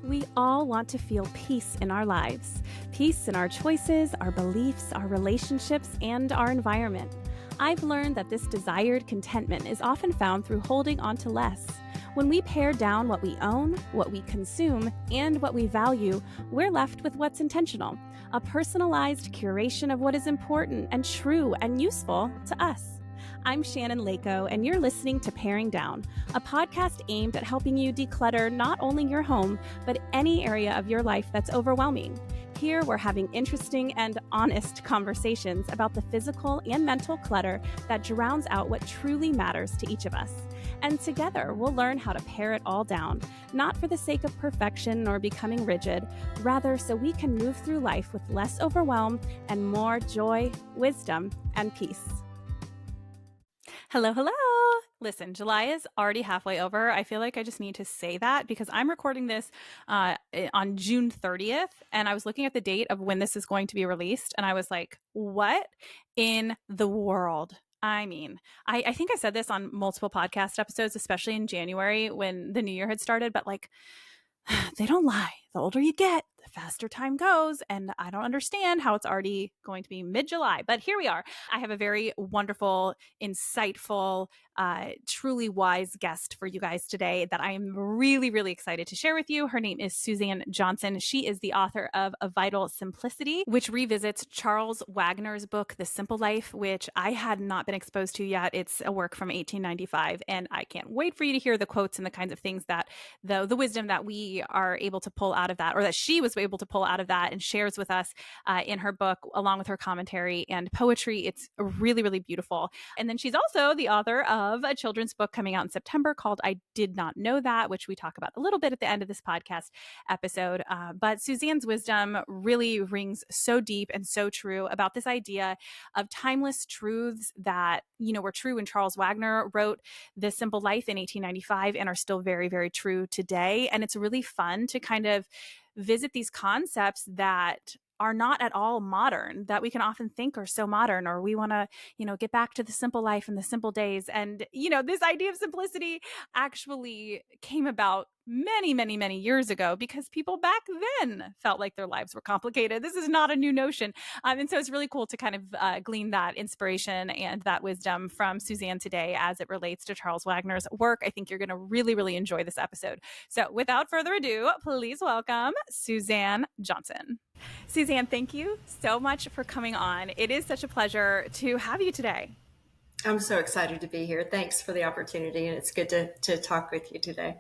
We all want to feel peace in our lives. Peace in our choices, our beliefs, our relationships, and our environment. I've learned that this desired contentment is often found through holding on to less. When we pare down what we own, what we consume, and what we value, we're left with what's intentional, a personalized curation of what is important and true and useful to us. I'm Shannon Lako, and you're listening to Paring Down, a podcast aimed at helping you declutter not only your home, but any area of your life that's overwhelming. Here, we're having interesting and honest conversations about the physical and mental clutter that drowns out what truly matters to each of us. And together, we'll learn how to pare it all down, not for the sake of perfection or becoming rigid, rather so we can move through life with less overwhelm and more joy, wisdom, and peace. Hello, hello. Listen, July is already halfway over. I feel like I just need to say that because I'm recording this on June 30th, and I was looking at the date of when this is going to be released, and I was like, what in the world? I mean, I think I said this on multiple podcast episodes, especially in January when the new year had started, but like, they don't lie. The older you get, the faster time goes. And I don't understand how it's already going to be mid-July. But here we are. I have a very wonderful, insightful, truly wise guest for you guys today that I am really, really excited to share with you. Her name is Suzanne Johnson. She is the author of A Vital Simplicity, which revisits Charles Wagner's book, The Simple Life, which I had not been exposed to yet. It's a work from 1895. And I can't wait for you to hear the quotes and the kinds of things that the wisdom that we are able to pull out of that, or that she was able to pull out of that and shares with us in her book, along with her commentary and poetry. It's really, really beautiful. And then she's also the author of a children's book coming out in September called I Did Not Know That, which we talk about a little bit at the end of this podcast episode. But Suzanne's wisdom really rings so deep and so true about this idea of timeless truths that, were true when Charles Wagner wrote The Simple Life in 1895 and are still very, very true today. And it's really fun to kind of visit these concepts that are not at all modern, that we can often think are so modern, or we want to, get back to the simple life and the simple days. And, this idea of simplicity actually came about many, many, many years ago because people back then felt like their lives were complicated. This is not a new notion. And so it's really cool to kind of glean that inspiration and that wisdom from Suzanne today as it relates to Charles Wagner's work. I think you're going to really, really enjoy this episode. So without further ado, please welcome Suzanne Johnson. Suzanne, thank you so much for coming on. It is such a pleasure to have you today. I'm so excited to be here. Thanks for the opportunity, and it's good to talk with you today.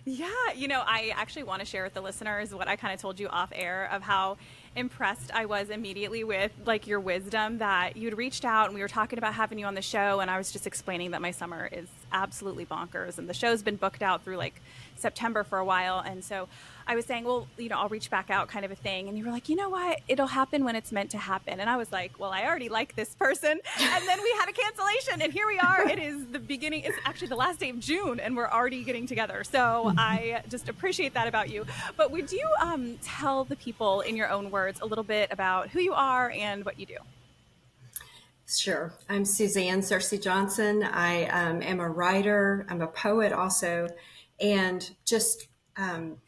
Yeah, I actually want to share with the listeners what I kind of told you off air of how impressed I was immediately with like your wisdom, that you'd reached out and we were talking about having you on the show, and I was just explaining that my summer is absolutely bonkers and the show's been booked out through like September for a while. And so I was saying, well, I'll reach back out kind of a thing. And you were like, you know what? It'll happen when it's meant to happen. And I was like, well, I already like this person. And then we had a cancellation and here we are. It is the beginning. It's actually the last day of June and we're already getting together. So I just appreciate that about you. But would you tell the people in your own words a little bit about who you are and what you do? Sure. I'm Suzanne Johnson. I am a writer. I'm a poet also, and just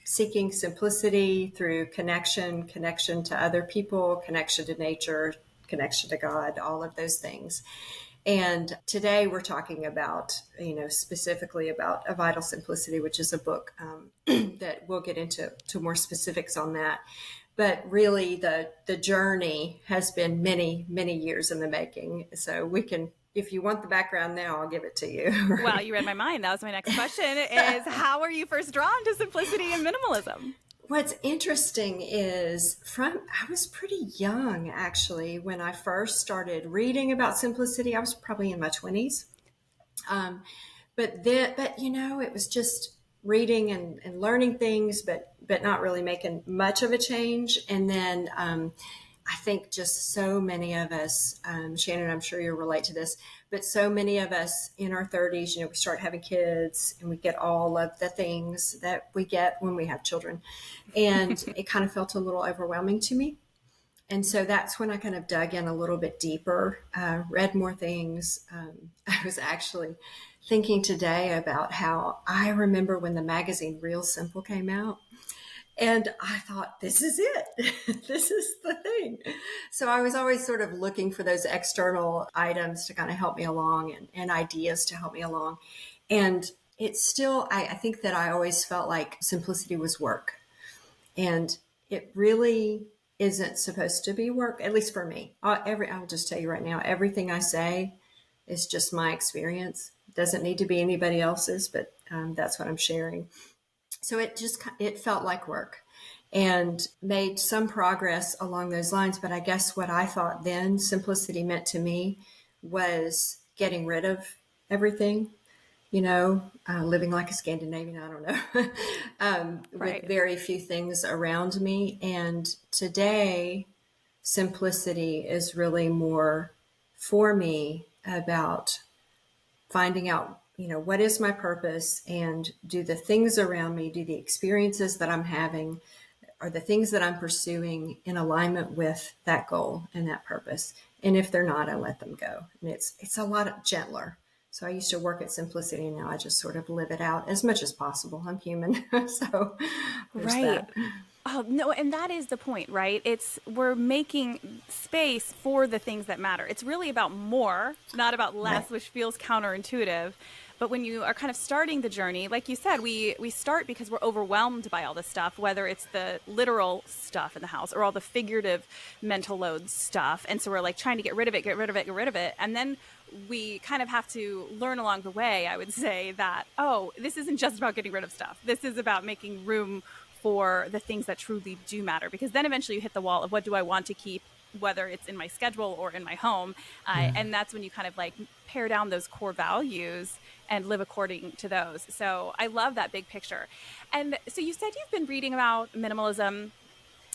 seeking simplicity through connection to other people, connection to nature, connection to God, all of those things. And today we're talking about, specifically about A Vital Simplicity, which is a book that we'll get into more specifics on that. But really, the journey has been many, many years in the making. So we can, if you want the background now, I'll give it to you. Right? Well, you read my mind. That was my next question is how are you first drawn to simplicity and minimalism? What's interesting is I was pretty young, actually, when I first started reading about simplicity. I was probably in my 20s. But it was just reading and learning things, but not really making much of a change. And then I think just so many of us, Shannon, I'm sure you'll relate to this, but so many of us in our 30s, we start having kids and we get all of the things that we get when we have children. And it kind of felt a little overwhelming to me. And so that's when I kind of dug in a little bit deeper, read more things. I was actually thinking today about how I remember when the magazine Real Simple came out. And I thought, this is it. This is the thing. So I was always sort of looking for those external items to kind of help me along and ideas to help me along. And it's still, I think that I always felt like simplicity was work. And it really isn't supposed to be work, at least for me. I'll just tell you right now, everything I say is just my experience. It doesn't need to be anybody else's, but that's what I'm sharing. So it felt like work and made some progress along those lines. But I guess what I thought then simplicity meant to me was getting rid of everything, living like a Scandinavian, I don't know, with Right. very few things around me. And today, simplicity is really more for me about finding out, what is my purpose, and do the things around me, do the experiences that I'm having, are the things that I'm pursuing in alignment with that goal and that purpose. And if they're not, I let them go. And it's a lot gentler. So I used to work at simplicity, and now I just sort of live it out as much as possible. I'm human. So there's Right. that. Oh, no, and that is the point, right? We're making space for the things that matter. It's really about more, not about Right. less, which feels counterintuitive. But when you are kind of starting the journey, like you said, we start because we're overwhelmed by all this stuff, whether it's the literal stuff in the house or all the figurative mental load stuff. And so we're like trying to get rid of it, get rid of it, get rid of it. And then we kind of have to learn along the way, I would say, that, oh, this isn't just about getting rid of stuff. This is about making room for the things that truly do matter, because then eventually you hit the wall of what do I want to keep, whether it's in my schedule or in my home. Yeah. And that's when you kind of like pare down those core values and live according to those. So I love that big picture. And so you said you've been reading about minimalism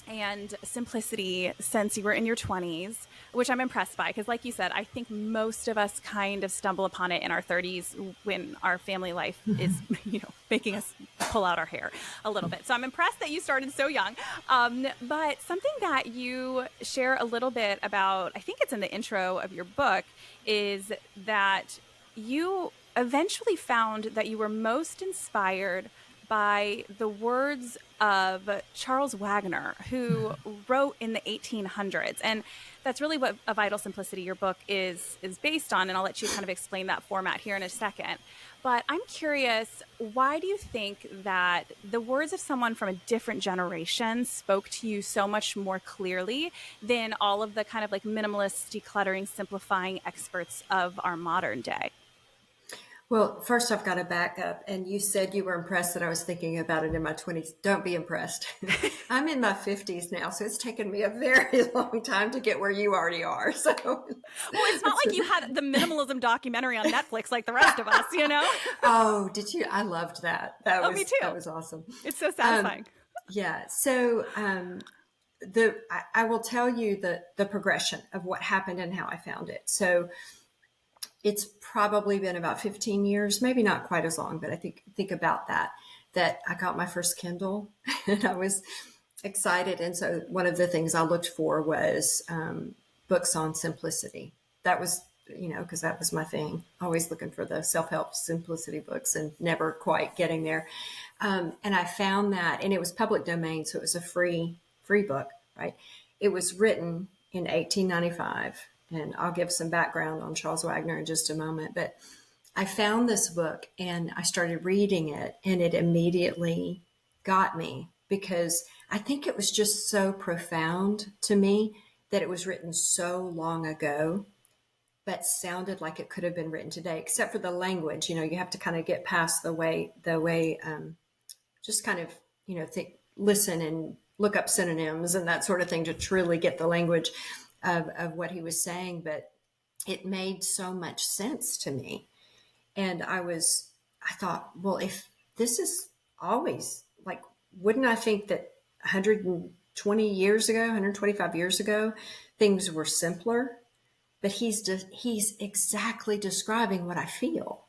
and simplicity since you were in your 20s, which I'm impressed by, because like you said, I think most of us kind of stumble upon it in our 30s when our family life is, making us pull out our hair a little bit. So I'm impressed that you started so young. But something that you share a little bit about, I think it's in the intro of your book, is that you eventually found that you were most inspired by the words of Charles Wagner, who wrote in the 1800s. And that's really what A Vital Simplicity, your book, is based on. And I'll let you kind of explain that format here in a second. But I'm curious, why do you think that the words of someone from a different generation spoke to you so much more clearly than all of the kind of like minimalist, decluttering, simplifying experts of our modern day? Well, first I've got to back up. And you said you were impressed that I was thinking about it in my 20s. Don't be impressed. I'm in my 50s now, so it's taken me a very long time to get where you already are. So, Well, it's not like you had the minimalism documentary on Netflix like the rest of us, you know? oh, did you? I loved that. That Oh, me was that too. was awesome. It's so Um, satisfying. yeah. So I will tell you the progression of what happened and how I found it. So it's probably been about 15 years, maybe not quite as long, but I think about that I got my first Kindle and I was excited. And so one of the things I looked for was books on simplicity. That was, because that was my thing. Always looking for the self-help simplicity books and never quite getting there. And I found that, and it was public domain, so it was a free book, right? It was written in 1895, and I'll give some background on Charles Wagner in just a moment. But I found this book and I started reading it, and it immediately got me because I think it was just so profound to me that it was written so long ago, but sounded like it could have been written today, except for the language. You have to kind of get past the way, just kind of, listen and look up synonyms and that sort of thing to truly get the language of what he was saying. But it made so much sense to me. And I thought, well, if this is always like, wouldn't I think that 120 years ago, 125 years ago, things were simpler? But he's exactly describing what I feel.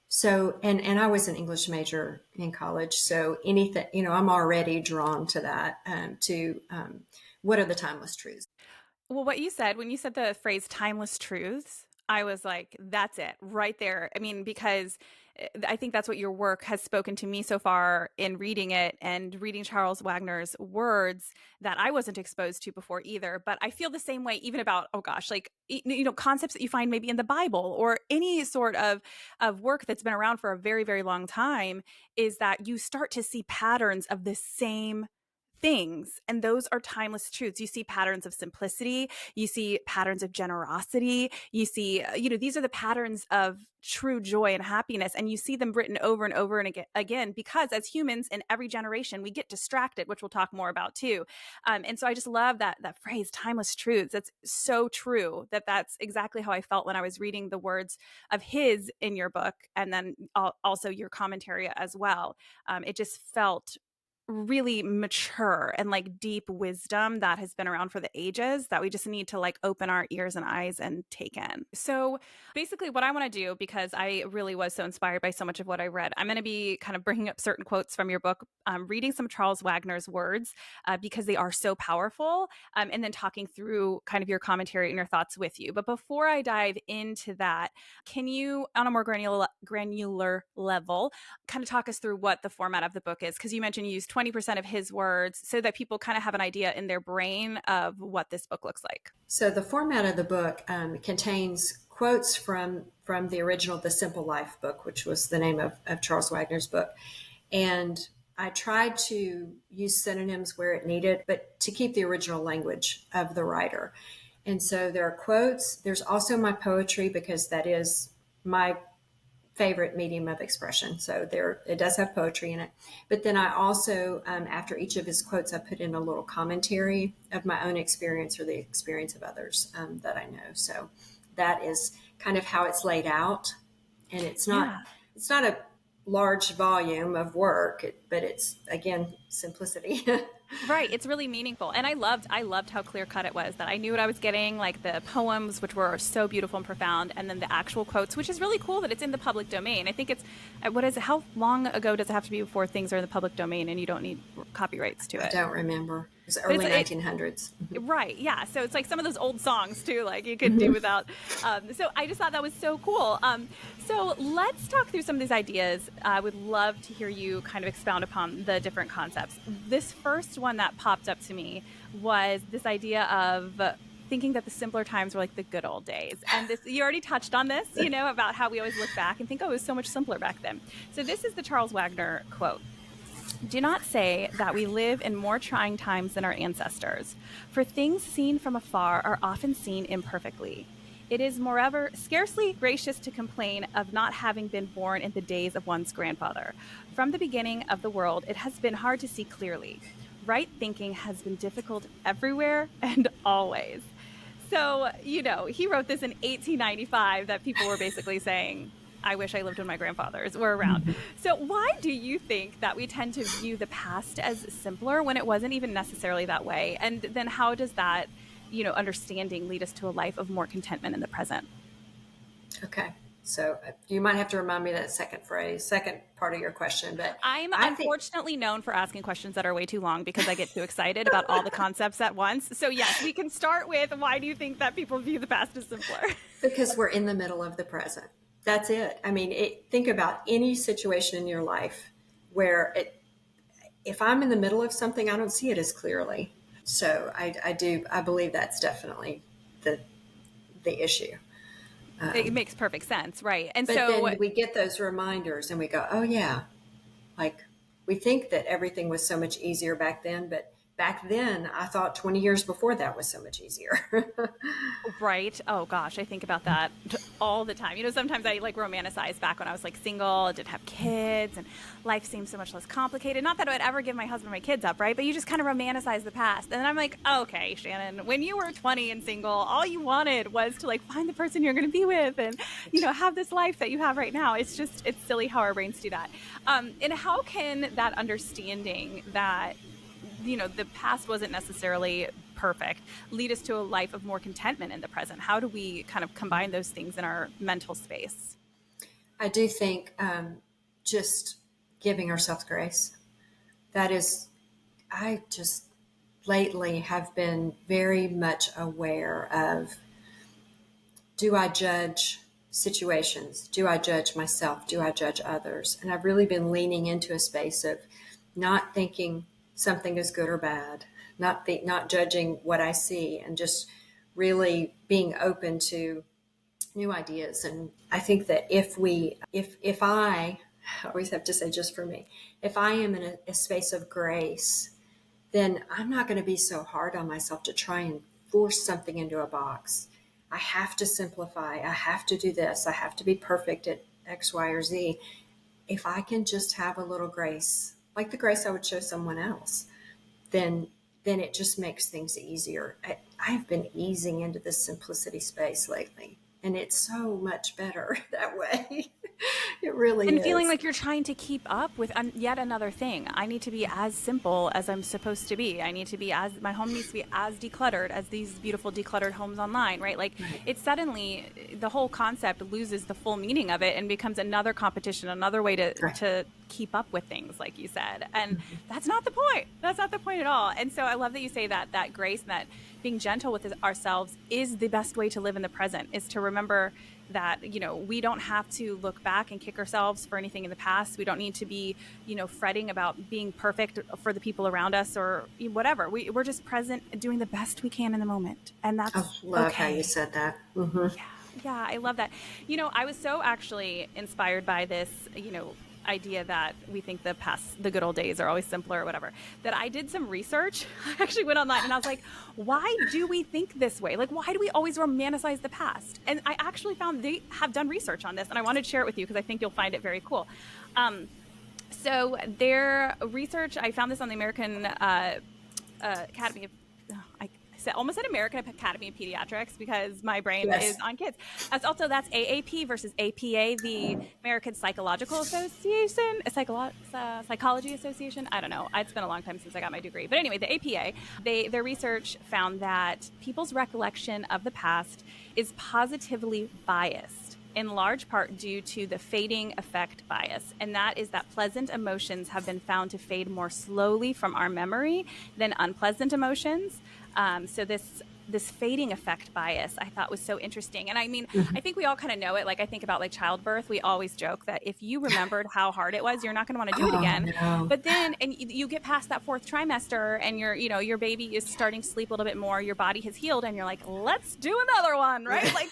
So, and I was an English major in college. So anything, I'm already drawn to that, what are the timeless truths? Well, what you said when you said the phrase timeless truths, I was like, that's it right there. I mean, because I think that's what your work has spoken to me so far in reading it and reading Charles Wagner's words that I wasn't exposed to before either. But I feel the same way even about, oh gosh, like, concepts that you find maybe in the Bible or any sort of work that's been around for a very, very long time, is that you start to see patterns of the same things, and those are timeless truths. You see patterns of simplicity, you see patterns of generosity, you see, these are the patterns of true joy and happiness, and you see them written over and over and again, because as humans in every generation we get distracted, which we'll talk more about too. And so I just love that phrase, timeless truths. That's so true. That's exactly how I felt when I was reading the words of his in your book, and then also your commentary as well. It just felt really mature and like deep wisdom that has been around for the ages, that we just need to like open our ears and eyes and take in. So basically what I want to do, because I really was so inspired by so much of what I read, I'm going to be kind of bringing up certain quotes from your book, reading some Charles Wagner's words, because they are so powerful, and then talking through kind of your commentary and your thoughts with you. But before I dive into that, can you, on a more granular level, kind of talk us through what the format of the book is? Because you mentioned you used 20% of his words, so that people kind of have an idea in their brain of what this book looks like. So the format of the book contains quotes from the original The Simple Life book, which was the name of Charles Wagner's book. And I tried to use synonyms where it needed, but to keep the original language of the writer. And so there are quotes. There's also my poetry, because that is my favorite medium of expression. So it does have poetry in it. But then I also, after each of his quotes, I put in a little commentary of my own experience or the experience of others that I know. So that is kind of how it's laid out. And it's not Yeah. a large volume of work, but it's, again, simplicity. Right. It's really meaningful. And I loved how clear cut it was, that I knew what I was getting, like the poems, which were so beautiful and profound, and then the actual quotes, which is really cool that it's in the public domain. I think it's, what is it? How long ago does it have to be before things are in the public domain and you don't need copyrights to I it? don't remember. It was early 1900s. Right. Yeah. So it's like some of those old songs too, like you could do without. So I just thought that was so cool. So let's talk through some of these ideas. I would love to hear you kind of expound upon the different concepts. This first one that popped up to me was this idea of thinking that the simpler times were like the good old days. And this, you already touched on this, about how we always look back and think, oh, it was so much simpler back then. So this is the Charles Wagner quote. Do not say that we live in more trying times than our ancestors, for things seen from afar are often seen imperfectly. It is, moreover, scarcely gracious to complain of not having been born in the days of one's grandfather. From the beginning of the world, it has been hard to see clearly. Right thinking has been difficult everywhere and always. So, he wrote this in 1895, that people were basically saying, I wish I lived when my grandfathers were around. So why do you think that we tend to view the past as simpler when it wasn't even necessarily that way? And then how does that, understanding lead us to a life of more contentment in the present? Okay. So you might have to remind me that second part of your question. But I'm I think, unfortunately known for asking questions that are way too long because I get too excited about all the concepts at once. So yes, we can start with, why do you think that people view the past as simpler? because we're in the middle of the present. That's it. I mean, think about any situation in your life where if I'm in the middle of something, I don't see it as clearly. So I believe that's definitely the issue. It makes perfect sense, right? And But so, then we get those reminders and we go, oh yeah, like we think that everything was so much easier back then, but back then I thought 20 years before that was so much easier. right. Oh gosh, I think about that all the time. Sometimes I like romanticize back when I was like single, didn't have kids, and life seemed so much less complicated. Not that I would ever give my husband my kids up, right? But you just kind of romanticize the past. And then I'm like, okay, Shannon, when you were 20 and single, all you wanted was to like find the person you're going to be with and, have this life that you have right now. It's silly how our brains do that. And how can that understanding that the past wasn't necessarily perfect lead us to a life of more contentment in the present? How do we kind of combine those things in our mental space? I do think just giving ourselves grace. That is, I just lately have been very much aware of, do I judge situations. Do I judge myself? Do I judge others? And I've really been leaning into a space of not thinking something is good or bad, not judging what I see, and just really being open to new ideas. And I think that if I always have to say just for me, if I am in a space of grace, then I'm not going to be so hard on myself to try and force something into a box. I have to simplify. I have to do this. I have to be perfect at X, Y, or Z. If I can just have a little grace, like the grace I would show someone else, then it just makes things easier. I've been easing into this simplicity space lately, and it's so much better that way. It really And feeling is. like you're trying to keep up with yet another thing. I need to be as simple as I'm supposed to be. I need to be as, my home needs to be as decluttered as these beautiful decluttered homes online, right? Like Right. it suddenly, the whole concept loses the full meaning of it and becomes another competition, another way Right. to keep up with things, like you said. And that's not the point. That's not the point at all. And so I love that you say that grace and that being gentle with ourselves is the best way to live in the present, is to remember that, we don't have to look back and kick ourselves for anything in the past. We don't need to be, fretting about being perfect for the people around us or whatever. We're just present, doing the best we can in the moment. And I that's love how you okay. said that. Mm-hmm. Yeah. Yeah. I love that. I was so actually inspired by this, idea that we think the good old days are always simpler or whatever, that I did some research. I actually went online and I was like, why do we think this way? Like, why do we always romanticize the past? And I actually found they have done research on this, and I wanted to share it with you because I think you'll find it very cool. So their research, I found this on the American Academy of, I almost said American Academy of Pediatrics because my brain is Yes. on kids. That's AAP versus APA, the American Psychological Association, Psychology Association. I don't know. It's been a long time since I got my degree, but anyway, the APA. Their research found that people's recollection of the past is positively biased, in large part due to the fading effect bias. And that is that pleasant emotions have been found to fade more slowly from our memory than unpleasant emotions. So this fading effect bias I thought was so interesting. And I mean, I think we all kind of know it. Like, I think about like childbirth. We always joke that if you remembered how hard it was, you're not going to want to do it Oh again. no. But then, and you get past that fourth trimester and your baby is starting to sleep a little bit more, your body has healed, and you're like, let's do another one, right? Like,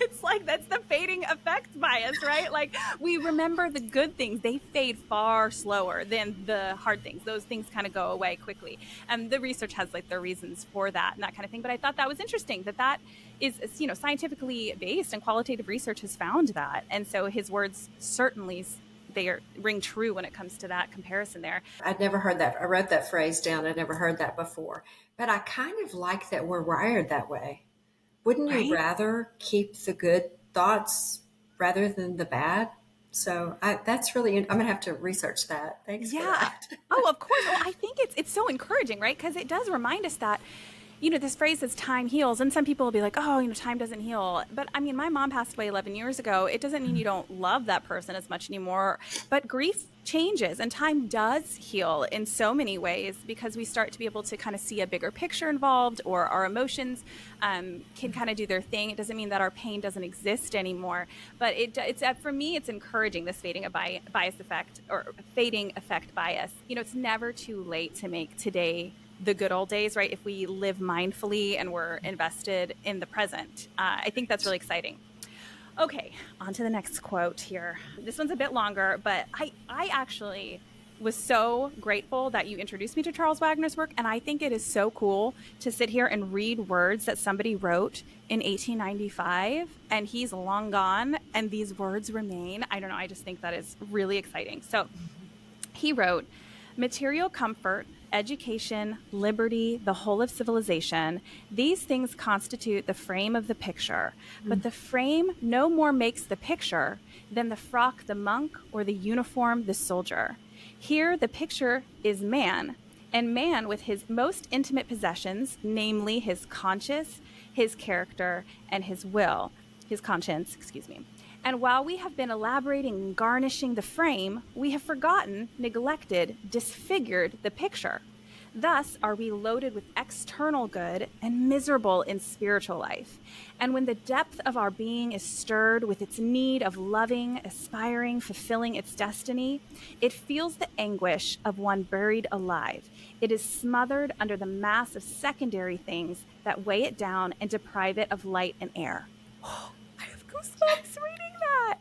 it's like, that's the fading effect bias, right? Like, we remember the good things. They fade far slower than the hard things. Those things kind of go away quickly. And the research has like their reasons for that and that kind of thing. But I thought that was interesting that is, scientifically based, and qualitative research has found that. And so his words certainly, ring true when it comes to that comparison there. I'd never heard that. I wrote that phrase down. I'd never heard that before. But I kind of like that we're wired that way. Wouldn't you Right? rather keep the good thoughts rather than the bad? So that's really, I'm going to have to research that. Thanks for Yeah. that. Oh, of course. Well, I think it's so encouraging, right? Because it does remind us that, this phrase is time heals. And some people will be like, oh, time doesn't heal. But I mean, my mom passed away 11 years ago. It doesn't mean you don't love that person as much anymore. But grief changes, and time does heal in so many ways, because we start to be able to kind of see a bigger picture involved, or our emotions can kind of do their thing. It doesn't mean that our pain doesn't exist anymore. But it's for me, it's encouraging, this fading bias effect, or fading effect bias. It's never too late to make today the good old days, right? If we live mindfully and we're invested in the present. I think that's really exciting. Okay, on to the next quote here. This one's a bit longer, but I actually was so grateful that you introduced me to Charles Wagner's work. And I think it is so cool to sit here and read words that somebody wrote in 1895, and he's long gone, and these words remain. I don't know. I just think that is really exciting. So he wrote, material comfort, education, liberty, the whole of civilization, these things constitute the frame of the picture. But the frame no more makes the picture than the frock the monk, or the uniform the soldier. Here the picture is man, and man with his most intimate possessions, namely his conscience, his character, and his will. His conscience, excuse me. And while we have been elaborating and garnishing the frame, we have forgotten, neglected, disfigured the picture. Thus are we loaded with external good and miserable in spiritual life. And when the depth of our being is stirred with its need of loving, aspiring, fulfilling its destiny, it feels the anguish of one buried alive. It is smothered under the mass of secondary things that weigh it down and deprive it of light and air. Oh, I have goosebumps reading that.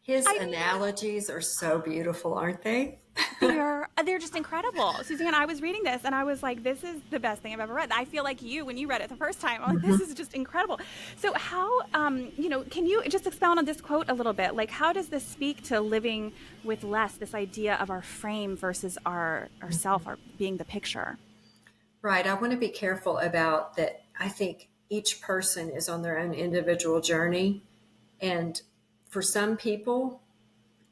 His I mean, analogies are so beautiful, aren't they? they're just incredible. Suzanne, I was reading this and I was like, this is the best thing I've ever read. I feel like you when you read it the first time. I'm like, this is just incredible. So how can you just expound on this quote a little bit? Like how does this speak to living with less, this idea of our frame versus our self, our being the picture? Right. I want to be careful about that. I think each person is on their own individual journey. And for some people,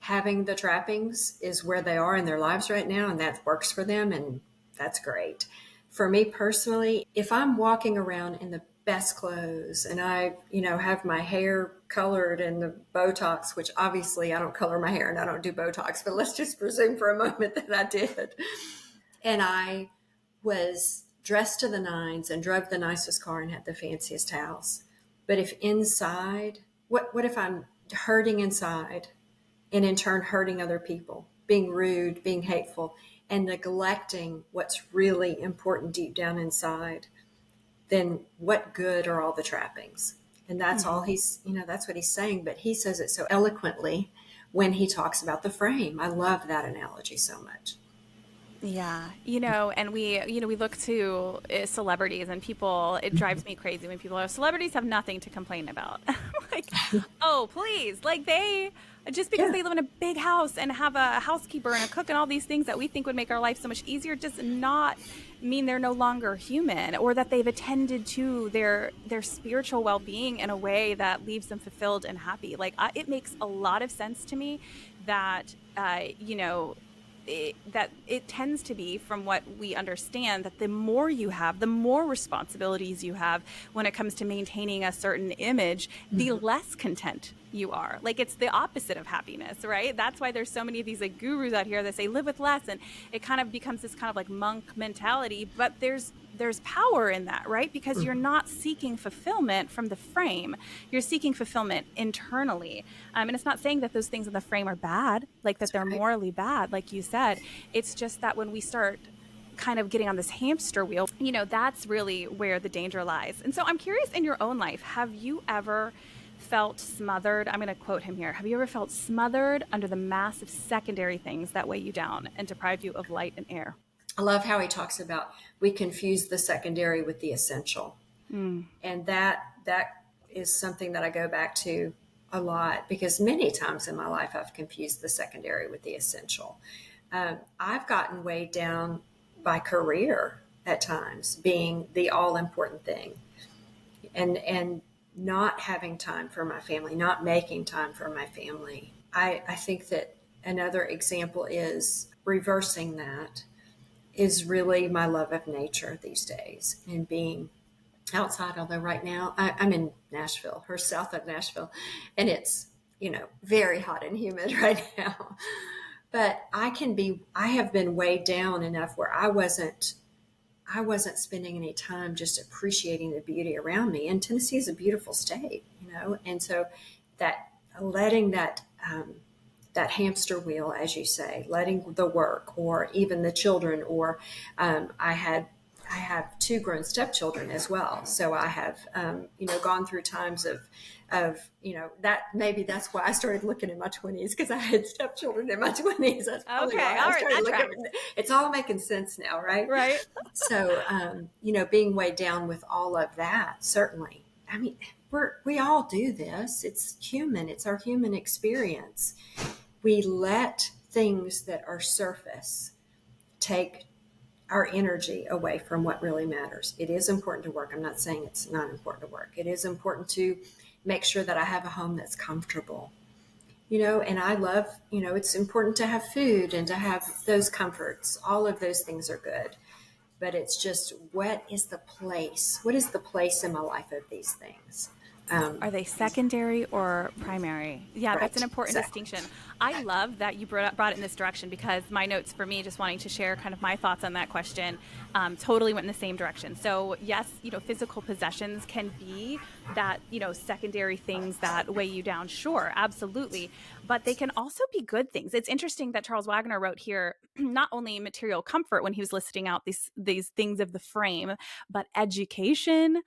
having the trappings is where they are in their lives right now, and that works for them, and that's great. For me personally, if I'm walking around in the best clothes and I, have my hair colored and the Botox, which obviously I don't color my hair and I don't do Botox, but let's just presume for a moment that I did. And I was dressed to the nines and drove the nicest car and had the fanciest house. But if inside, what if I'm hurting inside and in turn hurting other people, being rude, being hateful, and neglecting what's really important deep down inside? Then what good are all the trappings? And that's all that's what he's saying. But he says it so eloquently when he talks about the frame. I love that analogy so much. Yeah, and we look to celebrities and people. It drives me crazy when people are celebrities have nothing to complain about. Like, oh, please, like they just because Yeah. they live in a big house and have a housekeeper and a cook and all these things that we think would make our life so much easier does not mean they're no longer human or that they've attended to their spiritual well-being in a way that leaves them fulfilled and happy. Like it makes a lot of sense to me that that it tends to be, from what we understand, that the more you have, the more responsibilities you have when it comes to maintaining a certain image, the less content you are. Like it's the opposite of happiness, right? That's why there's so many of these like gurus out here that say live with less, and it kind of becomes this kind of like monk mentality. But there's power in that, right? Because you're not seeking fulfillment from the frame. You're seeking fulfillment internally. And it's not saying that those things in the frame are bad, like that That's they're right. morally bad, like you said. It's just that when we start kind of getting on this hamster wheel, that's really where the danger lies. And so I'm curious, in your own life, have you ever felt smothered? I'm going to quote him here. Have you ever felt smothered under the massive secondary things that weigh you down and deprive you of light and air? I love how he talks about we confuse the secondary with the essential. Mm. And that is something that I go back to a lot because many times in my life I've confused the secondary with the essential. I've gotten weighed down by career at times being the all important thing, and not having time for my family, not making time for my family. I think that another example is reversing that is really my love of nature these days and being outside. Although right now I'm in Nashville or south of Nashville, and it's very hot and humid right now. But I have been weighed down enough where I wasn't spending any time just appreciating the beauty around me. And Tennessee is a beautiful state, and so that letting that hamster wheel, as you say, letting the work or even the children, or I have two grown stepchildren as well. So I have, gone through times of that maybe that's why I started looking in my 20s because I had stepchildren in my 20s. That's probably Okay, why all I right, started that looking. tracks. It's all making sense now, right? Right. So, being weighed down with all of that, certainly. I mean, we all do this. It's human. It's our human experience. We let things that are surface take our energy away from what really matters. It is important to work. I'm not saying it's not important to work. It is important to make sure that I have a home that's comfortable. And I love, it's important to have food and to have those comforts. All of those things are good. But it's just, what is the place? What is the place in my life of these things? Um, Are they secondary or primary? Yeah, that's an right, important exactly. distinction. I love that you brought it in this direction because my notes for me, just wanting to share kind of my thoughts on that question, totally went in the same direction. So, yes, physical possessions can be that, secondary things that weigh you down. Sure, absolutely. But they can also be good things. It's interesting that Charles Wagner wrote here not only material comfort when he was listing out these things of the frame, but education,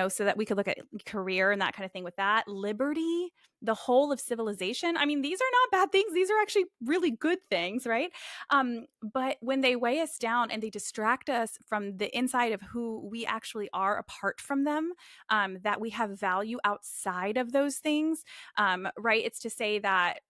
so that we could look at career and that kind of thing with that. Liberty, the whole of civilization. I mean, these are not bad things. These are actually really good things, right? But when they weigh us down and they distract us from the inside of who we actually are apart from them, that we have value outside of those things, right? It's to say that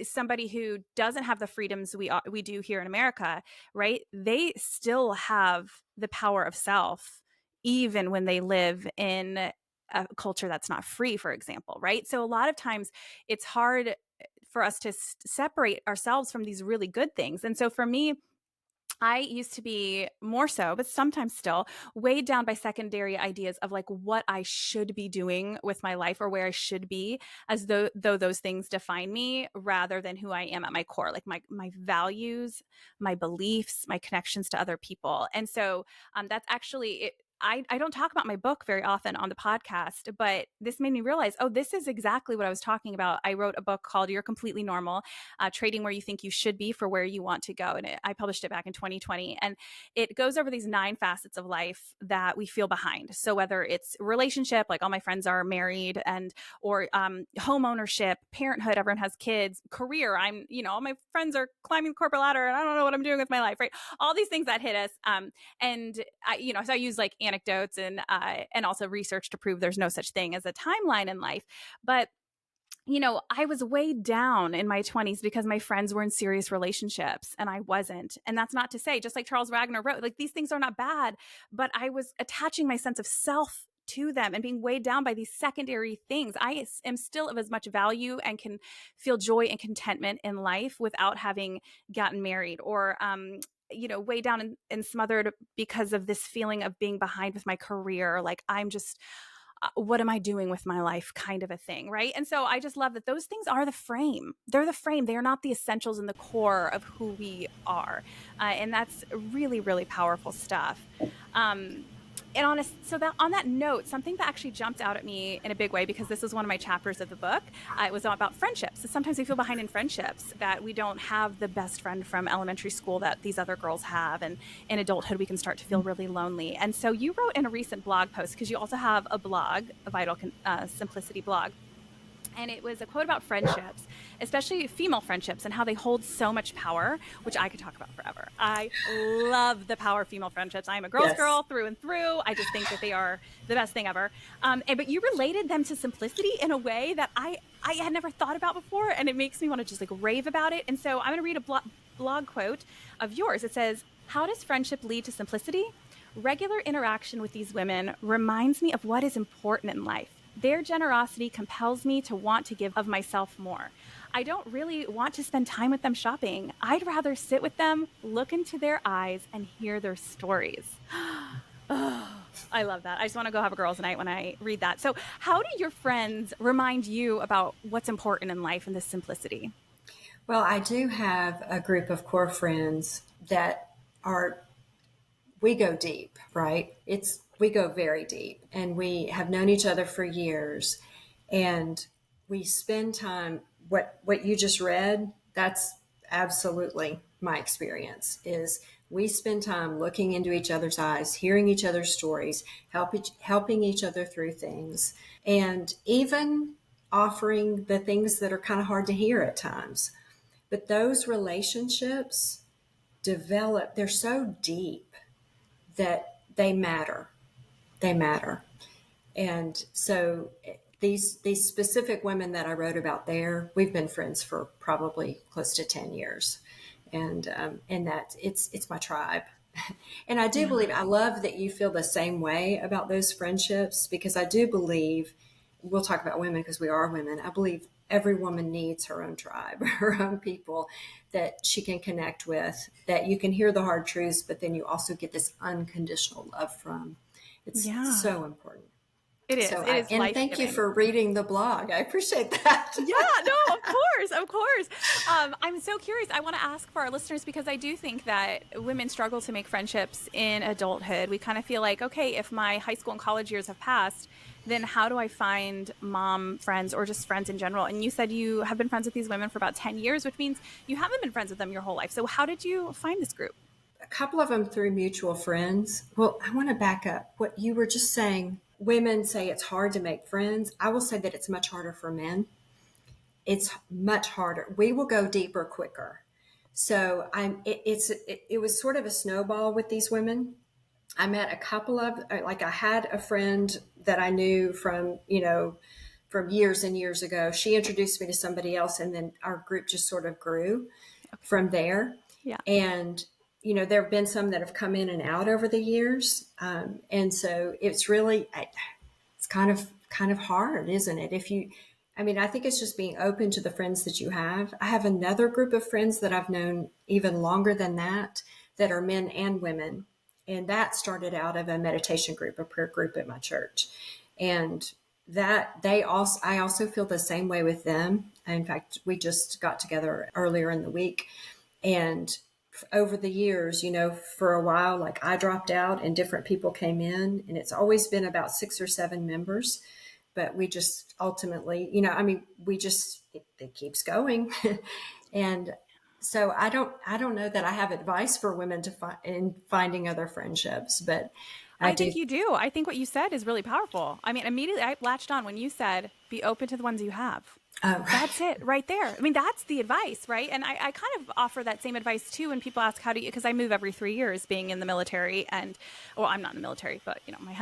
somebody who doesn't have the freedoms we do here in America, right? They still have the power of self even when they live in a culture that's not free, for example, right? So a lot of times it's hard for us to separate ourselves from these really good things. And so for me, I used to be more so, but sometimes still weighed down by secondary ideas of like what I should be doing with my life or where I should be, as though those things define me rather than who I am at my core, like my values, my beliefs, my connections to other people. And so that's actually it. I don't talk about my book very often on the podcast, but this made me realize, oh, this is exactly what I was talking about. I wrote a book called You're Completely Normal, Trading Where You Think You Should Be for Where You Want to Go. And I published it back in 2020. And it goes over these 9 facets of life that we feel behind. So whether it's relationship, like all my friends are married, or home ownership, parenthood, everyone has kids, career, all my friends are climbing the corporate ladder and I don't know what I'm doing with my life, right? All these things that hit us. And so I use like anecdotes and also research to prove there's no such thing as a timeline in life. But I was weighed down in my 20s because my friends were in serious relationships and I wasn't. And that's not to say, just like Charles Wagner wrote, like these things are not bad, but I was attaching my sense of self to them and being weighed down by these secondary things. I am still of as much value and can feel joy and contentment in life without having gotten married or, weighed down and smothered because of this feeling of being behind with my career. Like I'm just, what am I doing with my life kind of a thing, right? And so I just love that those things are the frame. They're the frame. They are not the essentials and the core of who we are. And that's really, really powerful stuff. Um, and on that note, something that actually jumped out at me in a big way, because this was one of my chapters of the book, it was about friendships. So sometimes we feel behind in friendships, that we don't have the best friend from elementary school that these other girls have, and in adulthood we can start to feel really lonely. And so you wrote in a recent blog post, because you also have a blog, a Vital Simplicity blog, and it was a quote about friendships, especially female friendships, and how they hold so much power, which I could talk about forever. I love the power of female friendships. I am a girl's Yes. girl through and through. I just think that they are the best thing ever. But you related them to simplicity in a way that I had never thought about before, and it makes me want to just like rave about it. And so I'm going to read a blog quote of yours. It says, "How does friendship lead to simplicity? Regular interaction with these women reminds me of what is important in life. Their generosity compels me to want to give of myself more. I don't really want to spend time with them shopping. I'd rather sit with them, look into their eyes, and hear their stories." Oh, I love that. I just want to go have a girls' night when I read that. So, how do your friends remind you about what's important in life and this simplicity? Well, I do have a group of core friends that are, we go deep, right? We go very deep and we have known each other for years and we spend time, what you just read, that's absolutely my experience is we spend time looking into each other's eyes, hearing each other's stories, helping each other through things, and even offering the things that are kind of hard to hear at times. But those relationships develop, they're so deep that they matter. They matter. And so these specific women that I wrote about there, we've been friends for probably close to 10 years. And that it's my tribe. And I do Yeah. believe, I love that you feel the same way about those friendships, because I do believe, we'll talk about women because we are women. I believe every woman needs her own tribe, her own people that she can connect with, that you can hear the hard truths, but then you also get this unconditional love from. It's Yeah. so important. It is. So It is and thank you life-giving. for reading the blog. I appreciate that. Yeah, no, of course, of course. I'm so curious. I want to ask for our listeners because I do think that women struggle to make friendships in adulthood. We kind of feel like, okay, if my high school and college years have passed, then how do I find mom friends or just friends in general? And you said you have been friends with these women for about 10 years, which means you haven't been friends with them your whole life. So how did you find this group? A couple of them through mutual friends. Well, I want to back up what you were just saying. Women say it's hard to make friends. I will say that it's much harder for men. It's much harder. We will go deeper quicker. So it was sort of a snowball with these women. I met a couple of, like, I had a friend that I knew from, from years and years ago. She introduced me to somebody else, and then our group just sort of grew Okay. from there. Yeah. And, there have been some that have come in and out over the years. And so it's really, it's kind of hard, isn't it? I think it's just being open to the friends that you have. I have another group of friends that I've known even longer than that are men and women. And that started out of a meditation group, a prayer group at my church. And I also feel the same way with them. In fact, we just got together earlier in the week. And over the years, for a while, like, I dropped out and different people came in, and it's always been about 6 or 7 members. But we just ultimately, it keeps going. And so I don't know that I have advice for women to find in finding other friendships, but I I do. think you do. I think what you said is really powerful. I mean, immediately I latched on when you said, be open to the ones you have. Right. That's it right there. I mean, that's the advice, right? And I kind of offer that same advice too when people ask, how do you, because I move every 3 years being in the military, and, well, I'm not in the military, but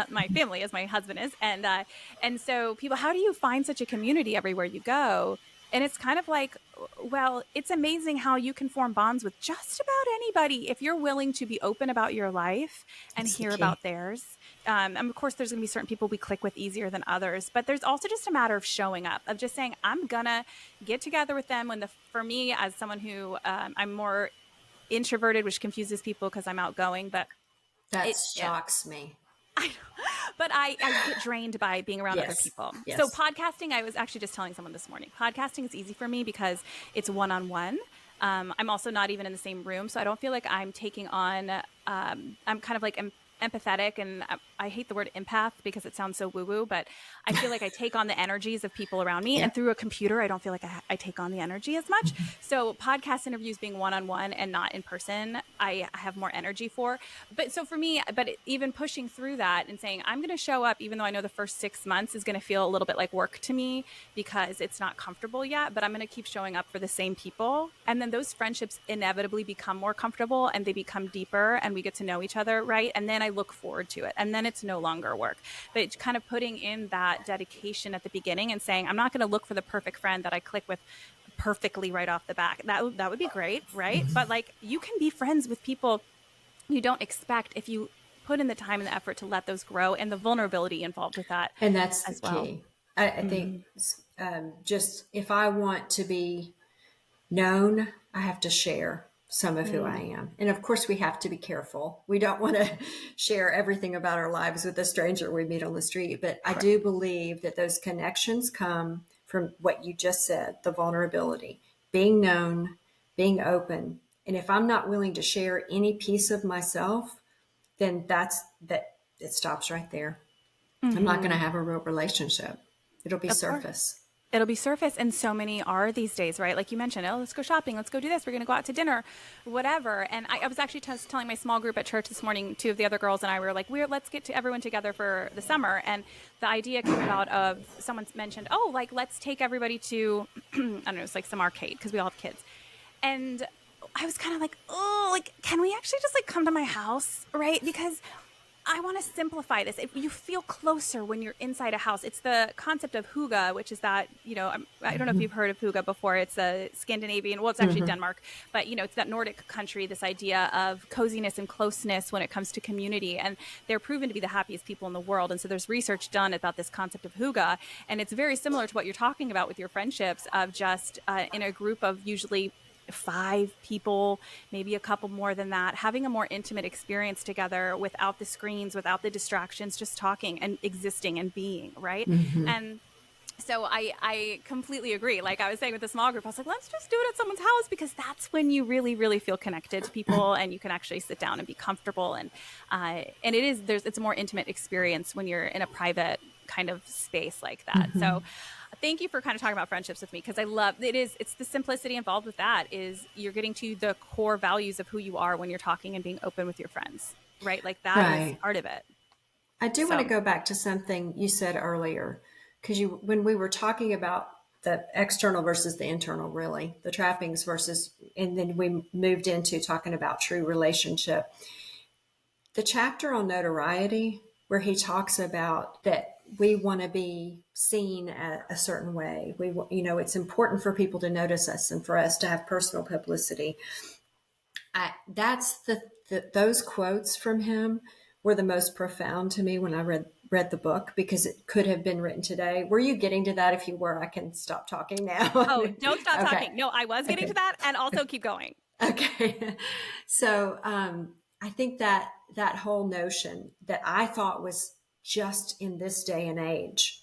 my family is, my husband is. And so people, how do you find such a community everywhere you go? And it's kind of like, well, it's amazing how you can form bonds with just about anybody if you're willing to be open about your life and That's the hear key. about theirs. And of course, there's going to be certain people we click with easier than others, but there's also just a matter of showing up, of just saying, I'm going to get together with them. For me, as someone who I'm more introverted, which confuses people because I'm outgoing, but That yeah, shocks me. I get drained by being around other Yes. people. So Yes. podcasting, I was actually just telling someone this morning, podcasting is easy for me because it's one-on-one. I'm also not even in the same room, so I don't feel like I'm taking on, I'm kind of like empathetic, and I hate the word empath because it sounds so woo-woo, but I feel like I take on the energies of people around me, Yeah. and through a computer, I don't feel like I take on the energy as much. So podcast interviews being one-on-one and not in person, I have more energy for. But so for me, even pushing through that and saying, I'm going to show up, even though I know the first 6 months is going to feel a little bit like work to me because it's not comfortable yet, but I'm going to keep showing up for the same people. And then those friendships inevitably become more comfortable and they become deeper and we get to know each other, right? And then I look forward to it. And then it's no longer work. But it's kind of putting in that dedication at the beginning and saying, I'm not going to look for the perfect friend that I click with perfectly right off the bat. That would be great, right? But like, you can be friends with people you don't expect if you put in the time and the effort to let those grow, and the vulnerability involved with that And that's the as well. key. I think just if I want to be known, I have to share some of who I am. And of course, we have to be careful. We don't want to share everything about our lives with a stranger we meet on the street. But I do believe that those connections come from what you just said, the vulnerability, being known, being open. And if I'm not willing to share any piece of myself, then it stops right there. I'm not going to have a real relationship. It'll be Of course. surface. It'll be surface, and so many are these days, right? Like you mentioned, oh, let's go shopping, let's go do this, we're going to go out to dinner, whatever. And I was actually telling my small group at church this morning, 2 of the other girls and I were like, let's get to everyone together for the summer. And the idea came about of someone mentioned, oh, like, let's take everybody to, I don't know, it's like some arcade because we all have kids. And I was kind of like, oh, like, can we actually just like come to my house, right? Because I want to simplify this. If you feel closer when you're inside a house, it's the concept of hygge, which is that, I don't know if you've heard of hygge before. It's a Scandinavian, well, it's actually Denmark, but, it's that Nordic country, this idea of coziness and closeness when it comes to community. And they're proven to be the happiest people in the world. And so there's research done about this concept of hygge. And it's very similar to what you're talking about with your friendships of just in a group of usually 5 people, maybe a couple more than that, having a more intimate experience together without the screens, without the distractions, just talking and existing and being, right? Mm-hmm. And so I completely agree. Like I was saying with the small group, I was like, let's just do it at someone's house, because that's when you really, really feel connected to people and you can actually sit down and be comfortable. And it's a more intimate experience when you're in a private kind of space like that. Mm-hmm. So thank you for kind of talking about friendships with me, because I love it's the simplicity involved with that is you're getting to the core values of who you are when you're talking and being open with your friends, right? Like that is Right. part of it. I do want to So go back to something you said earlier, because when we were talking about the external versus the internal, really, the trappings versus, and then we moved into talking about true relationship. The chapter on notoriety, where he talks about that we want to be seen a certain way. It's important for people to notice us and for us to have personal publicity. That's those quotes from him were the most profound to me when I read the book, because it could have been written today. Were you getting to that? If you were, I can stop talking now. oh, don't stop Okay. talking. No, I was getting to Okay. that, and also keep going. Okay. So I think that whole notion that I thought was just in this day and age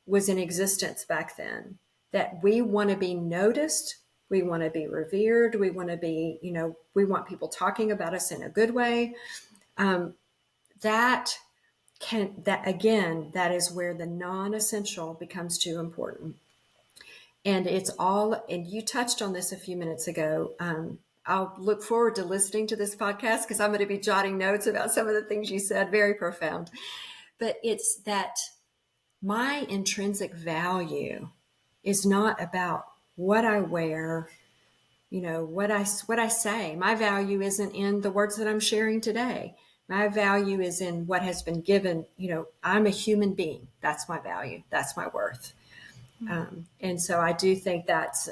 was in existence back then, that we want to be noticed, we want to be revered, we want to be, we want people talking about us in a good way. That that is where the non-essential becomes too important. And it's all, and you touched on this a few minutes ago. I'll look forward to listening to this podcast, because I'm going to be jotting notes about some of the things you said. Very profound. But it's that my intrinsic value is not about what I wear, what I say. My value isn't in the words that I'm sharing today. My value is in what has been given. I'm a human being. That's my value. That's my worth. And so I do think that's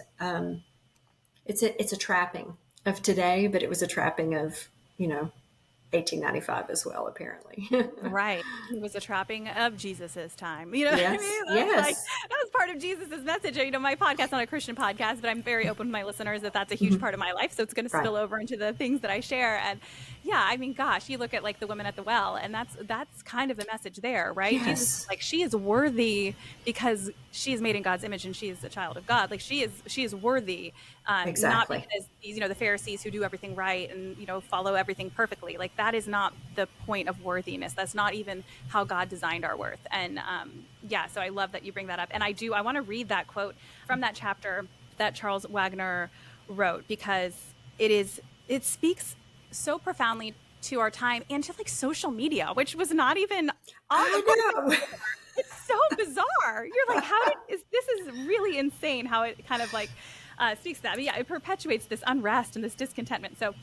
it's a trapping of today, but it was a trapping of 1895 as well, apparently. Right. It was a trapping of Jesus's time. You know what I Yes, mean? yes. That was part of Jesus's message. My podcast's not a Christian podcast, but I'm very open to my listeners that that's a huge Mm-hmm. part of my life. So it's going to Right. spill over into the things that I share. And yeah, gosh, you look at like the women at the well, and that's kind of the message there, right? Jesus is Yes, like, she is worthy because she is made in God's image and she is a child of God. Like she is worthy, not exactly. because these, the Pharisees who do everything right and, follow everything perfectly. Like that is not the point of worthiness. That's not even how God designed our worth. And yeah, so I love that you bring that up. And I want to read that quote from that chapter that Charles Wagner wrote, because it speaks so profoundly to our time and to like social media, which was not even on. Of course, I know. it's so bizarre. You're like, this is really insane how it kind of like speaks to that. But yeah, it perpetuates this unrest and this discontentment. So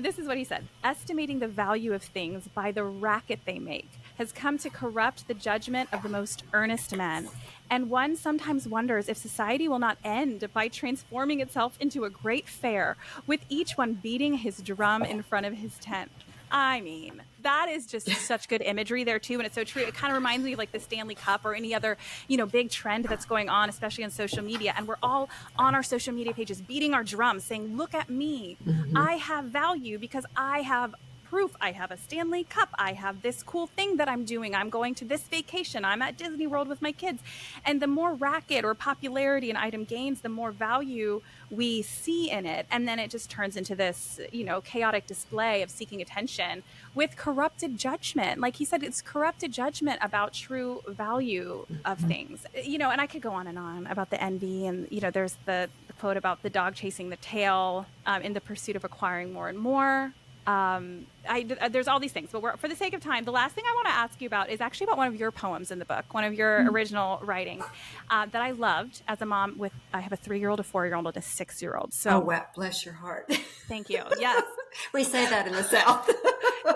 this is what he said: estimating the value of things by the racket they make has come to corrupt the judgment of the most earnest men. And one sometimes wonders if society will not end by transforming itself into a great fair, with each one beating his drum in front of his tent. I mean, that is just such good imagery there too. And it's so true. It kind of reminds me of like the Stanley Cup or any other, big trend that's going on, especially on social media. And we're all on our social media pages beating our drums saying, look at me. Mm-hmm. I have value because I have proof. I have a Stanley Cup. I have this cool thing that I'm doing. I'm going to this vacation. I'm at Disney World with my kids. And the more racket or popularity an item gains, the more value we see in it. And then it just turns into this, chaotic display of seeking attention with corrupted judgment. Like he said, it's corrupted judgment about true value of things. And I could go on about the envy. And, there's the quote about the dog chasing the tail in the pursuit of acquiring more and more. There's all these things, but for the sake of time, the last thing I want to ask you about is actually about one of your poems in the book, one of your original writings that I loved as a mom I have a 3-year-old, a 4-year-old, and a 6-year-old. So, Oh, well, bless your heart. thank you. Yes. We say that in the South.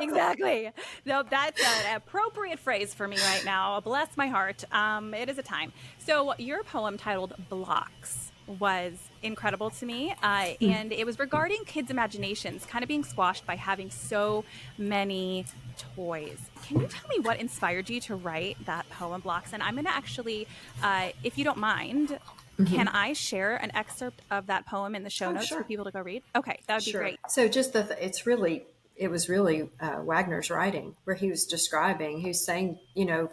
Exactly. No, that's an appropriate phrase for me right now. Bless my heart. It is a time. So your poem titled Blocks was incredible to me. And it was regarding kids' imaginations kind of being squashed by having so many toys. Can you tell me what inspired you to write that poem, Blocks? And I'm going to actually, if you don't mind, Can I share an excerpt of that poem in the show Oh, notes for sure. people to go read? Okay, that would be Sure. great. So just it was really Wagner's writing where he was describing, he was saying,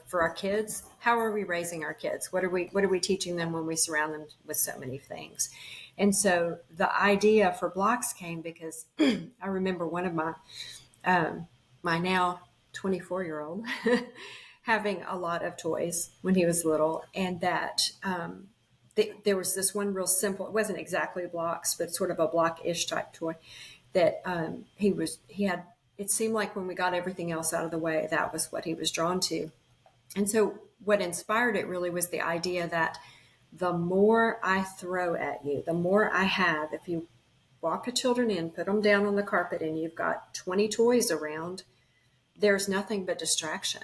for our kids, how are we raising our kids? What are we teaching them when we surround them with so many things? And so the idea for blocks came because I remember one of my now 24-year-old having a lot of toys when he was little, and that there was this one real simple, it wasn't exactly blocks, but sort of a block-ish type toy that he had. It seemed like when we got everything else out of the way, that was what he was drawn to. And so what inspired it really was the idea that the more I throw at you, the more I have. If you walk the children in, put them down on the carpet, and you've got 20 toys around, there's nothing but distraction.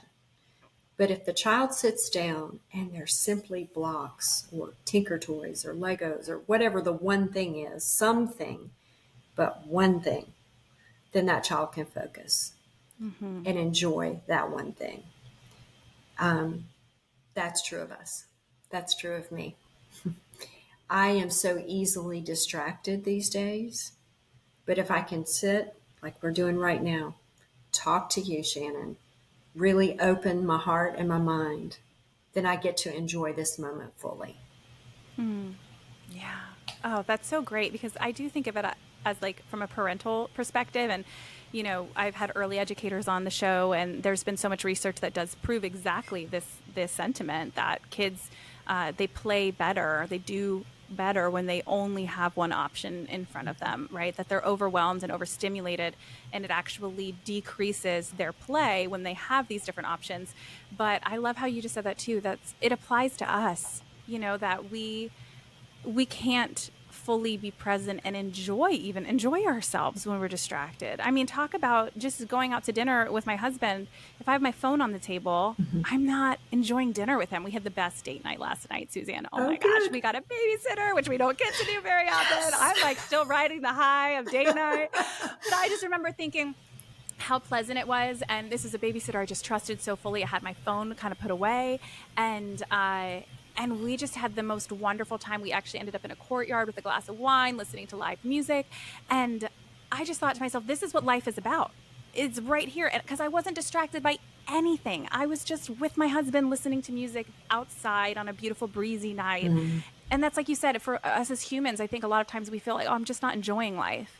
But if the child sits down and there's simply blocks or Tinker Toys or Legos or whatever the one thing is, something, but one thing, then that child can focus and enjoy that one thing. That's true of us. That's true of me. I am so easily distracted these days. But if I can sit like we're doing right now, talk to you, Shannon, really open my heart and my mind, then I get to enjoy this moment fully. Yeah. Oh, that's so great because I do think of it as like from a parental perspective. And, I've had early educators on the show, and there's been so much research that does prove exactly this sentiment that kids, they play better, they do better when they only have one option in front of them, right? That they're overwhelmed and overstimulated, and it actually decreases their play when they have these different options. But I love how you just said that too, that it applies to us, that we can't fully be present and enjoy ourselves when we're distracted. I mean, talk about just going out to dinner with my husband. If I have my phone on the table, I'm not enjoying dinner with him. We had the best date night last night, Suzanne. Oh Oh, my gosh, good. we got a babysitter, which we don't get to do very often. I'm like still riding the high of date night. But I just remember thinking how pleasant it was. And this is a babysitter I just trusted so fully. I had my phone kind of put away, and we just had the most wonderful time. We actually ended up in a courtyard with a glass of wine, listening to live music. And I just thought to myself, this is what life is about. It's right here. Because I wasn't distracted by anything. I was just with my husband listening to music outside on a beautiful breezy night. And that's like you said, for us as humans, I think a lot of times we feel like, oh, I'm just not enjoying life.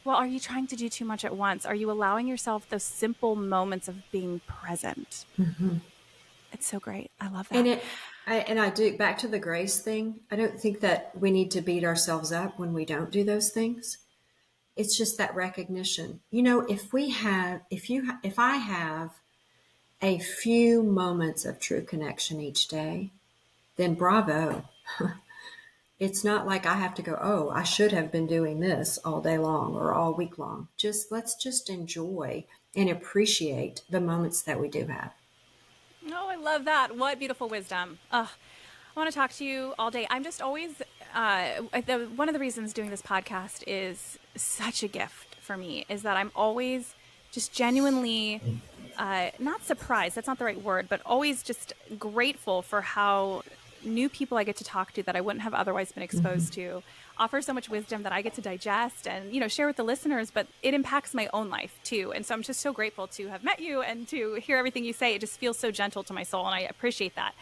Well, are you trying to do too much at once? Are you allowing yourself those simple moments of being present? It's so great. I love And that. I do, back to the grace thing. I don't think that we need to beat ourselves up when we don't do those things. It's just that recognition. If I have a few moments of true connection each day, then bravo. It's not like I have to go, oh, I should have been doing this all day long or all week long. Let's just enjoy and appreciate the moments that we do have. Oh, I love that. What beautiful wisdom. I want to talk to you all day. I'm just always, one of the reasons doing this podcast is such a gift for me is that I'm always just genuinely, not surprised, that's not the right word, but always just grateful for how new people I get to talk to that I wouldn't have otherwise been exposed to offer so much wisdom that I get to digest and, share with the listeners, but it impacts my own life too. And so I'm just so grateful to have met you and to hear everything you say. It just feels so gentle to my soul, and I appreciate that.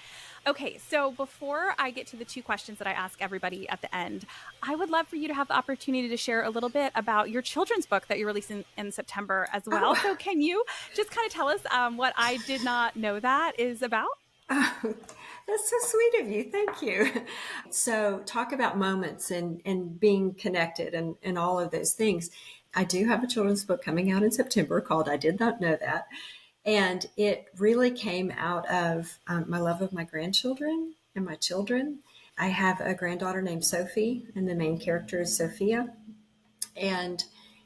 Okay, so before I get to the two questions that I ask everybody at the end, I would love for you to have the opportunity to share a little bit about your children's book that you're releasing in September as well. Oh, So can you just kind of tell us what I did not know that is about? that's so sweet of you. Thank you. So, talk about moments and being connected and all of those things. I do have a children's book coming out in September called I Did Not Know That. And it really came out of my love of my grandchildren and my children. I have a granddaughter named Sophie, and the main character is Sophia. And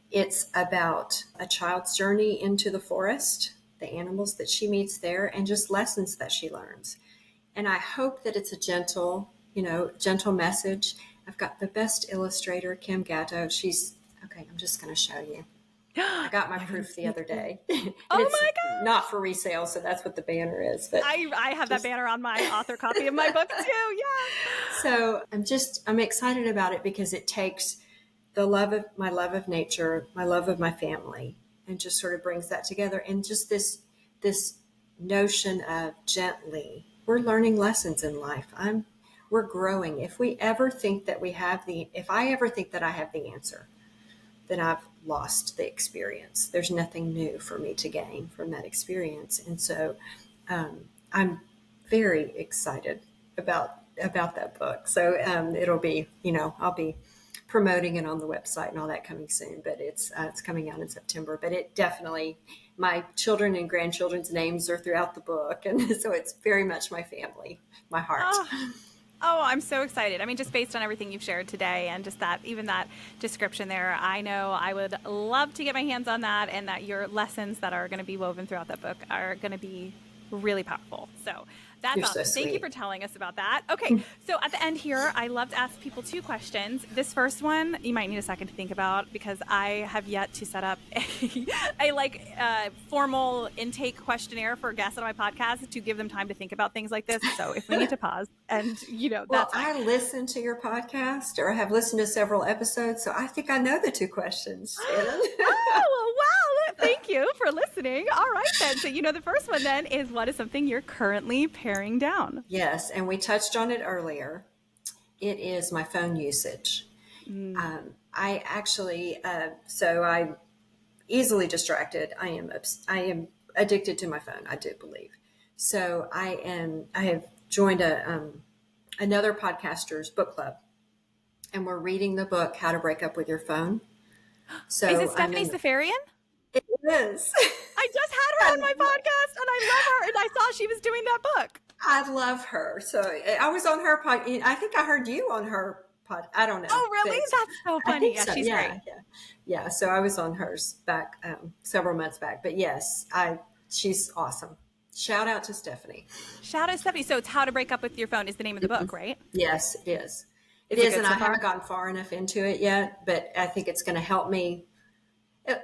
it's about a child's journey into the forest, the animals that she meets there, and just lessons that she learns. And I hope that it's a gentle message. I've got the best illustrator, Kim Gatto. Okay, I'm just going to show you. I got my I haven't proof the seen other it. day. And Oh it's my gosh. not for resale, so that's what the banner is. But I have that just banner on my author copy of my book too. Yeah. so I'm excited about it because it takes my love of nature, my love of my family, and just sort of brings that together. And just this notion of gently, we're learning lessons in life. We're growing. If I ever think that I have the answer, then I've lost the experience. There's nothing new for me to gain from that experience. And so I'm very excited about that book. So it'll be, I'll be promoting it on the website and all that coming soon, but it's coming out in September. But it definitely, my children and grandchildren's names are throughout the book. And so it's very much my family, my heart. Oh, oh, I'm so excited. I mean, just based on everything you've shared today and just that, even that description there, I know I would love to get my hands on that, and that your lessons that are going to be woven throughout that book are going to be really powerful. So that's You're so awesome. Thank you sweet. for telling us about that. Okay, so at the end here, I love to ask people two questions. This first one, you might need a second to think about, because I have yet to set up a formal intake questionnaire for guests on my podcast to give them time to think about things like this. So if we need to pause, and Well, that's fine. I listen to your podcast, or have listened to several episodes, so I think I know the two questions, Shannon. Oh, wow. Thank you for listening. All right, then. So, the first one then is, what is something you're currently paring down? Yes, and we touched on it earlier. It is my phone usage. Mm. I actually, so I'm easily distracted. I am addicted to my phone. I do believe. So I have joined another podcaster's book club, and we're reading the book How to Break Up with Your Phone. Is it So Stephanie Safarian? it is. I just had her on my podcast, and I love her, and I saw she was doing that book. I love her. So I was on her pod. I think I heard you on her pod. I don't know. Oh, really? But That's so I funny. think Yeah, so. she's great. Yeah. So I was on hers back several months back. But yes, she's awesome. Shout out to Stephanie. Shout out Stephanie. So it's How to Break Up with Your Phone is the name of the book, right? Yes, it is. It Is it is, good and so I far? haven't gotten far enough into it yet. But I think it's going to help me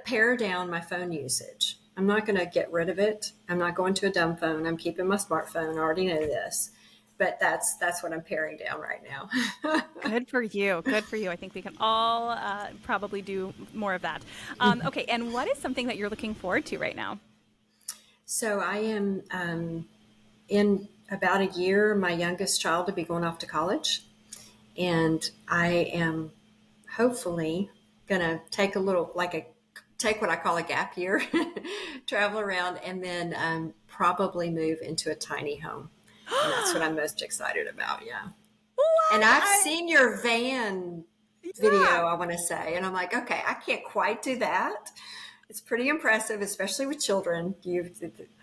pare down my phone usage. I'm not going to get rid of it. I'm not going to a dumb phone. I'm keeping my smartphone. I already know this, but that's what I'm paring down right now. Good for you. Good for you. I think we can all probably do more of that. Okay, and what is something that you're looking forward to right now? So I am in about a year. My youngest child will be going off to college, and I am hopefully going to take take what I call a gap year, travel around, and then probably move into a tiny home. And that's what I'm most excited about. Yeah. And What? I've seen your van video, Yeah. I want to say, and I'm like, okay, I can't quite do that. It's pretty impressive, especially with children.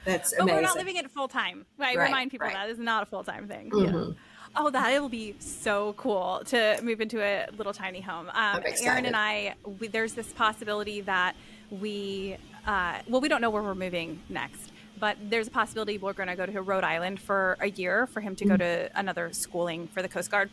That's But we're not amazing. living it full time. I Right, remind people right. that is not a full time thing. Yeah. Mm-hmm. Oh, that'll be so cool to move into a little tiny home. I'm Aaron excited. and there's this possibility that we don't know where we're moving next, but there's a possibility we're going to go to Rhode Island for a year for him to go to another schooling for the Coast Guard.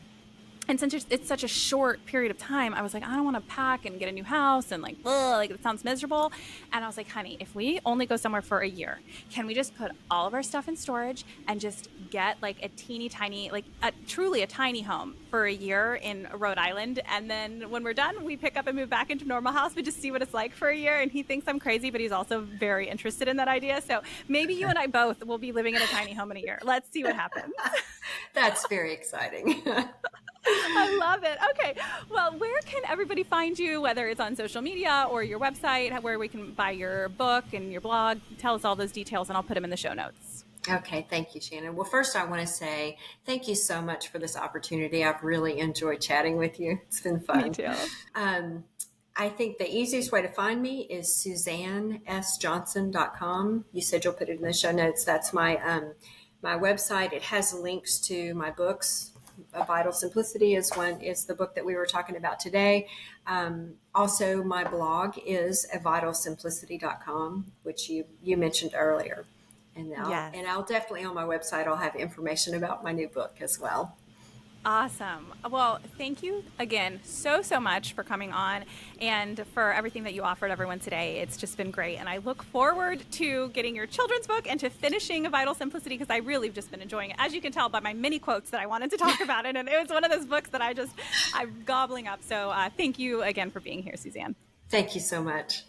And since it's such a short period of time, I was like, I don't want to pack and get a new house and like, ugh, like it sounds miserable. And I was like, honey, if we only go somewhere for a year, can we just put all of our stuff in storage and just get like a teeny tiny, like truly a tiny home for a year in Rhode Island? And then when we're done, we pick up and move back into normal house, but just see what it's like for a year. And he thinks I'm crazy, but he's also very interested in that idea. So maybe you and I both will be living in a tiny home in a year. Let's see what happens. That's very exciting. I love it. Okay. Well, where can everybody find you, whether it's on social media or your website, where we can buy your book and your blog? Tell us all those details, and I'll put them in the show notes. Okay, thank you, Shannon. Well, first, I want to say thank you so much for this opportunity. I've really enjoyed chatting with you. It's been fun. Me too. I think the easiest way to find me is SuzanneSJohnson.com. You said you'll put it in the show notes. That's my website. It has links to my books. A Vital Simplicity is the book that we were talking about today. Also, my blog is vitalsimplicity.com, which you mentioned earlier. And Yes. I'll definitely on my website, I'll have information about my new book as well. Awesome. Well, thank you again so much for coming on and for everything that you offered everyone today. It's just been great. And I look forward to getting your children's book and to finishing A Vital Simplicity, because I really have just been enjoying it, as you can tell by my many quotes that I wanted to talk about it. And it was one of those books that I'm gobbling up. So thank you again for being here, Suzanne. Thank you so much.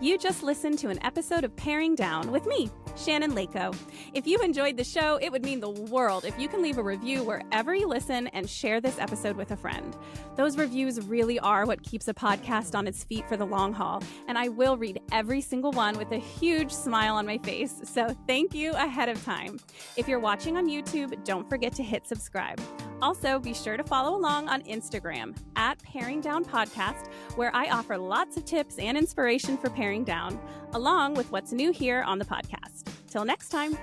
You just listened to an episode of Paring Down with me, Shannon Lako. If you enjoyed the show, it would mean the world if you can leave a review wherever you listen and share this episode with a friend. Those reviews really are what keeps a podcast on its feet for the long haul, and I will read every single one with a huge smile on my face, so thank you ahead of time. If you're watching on YouTube, don't forget to hit subscribe. Also, be sure to follow along on Instagram at Paring Down Podcast, where I offer lots of tips and inspiration for paring down, along with what's new here on the podcast. Till next time.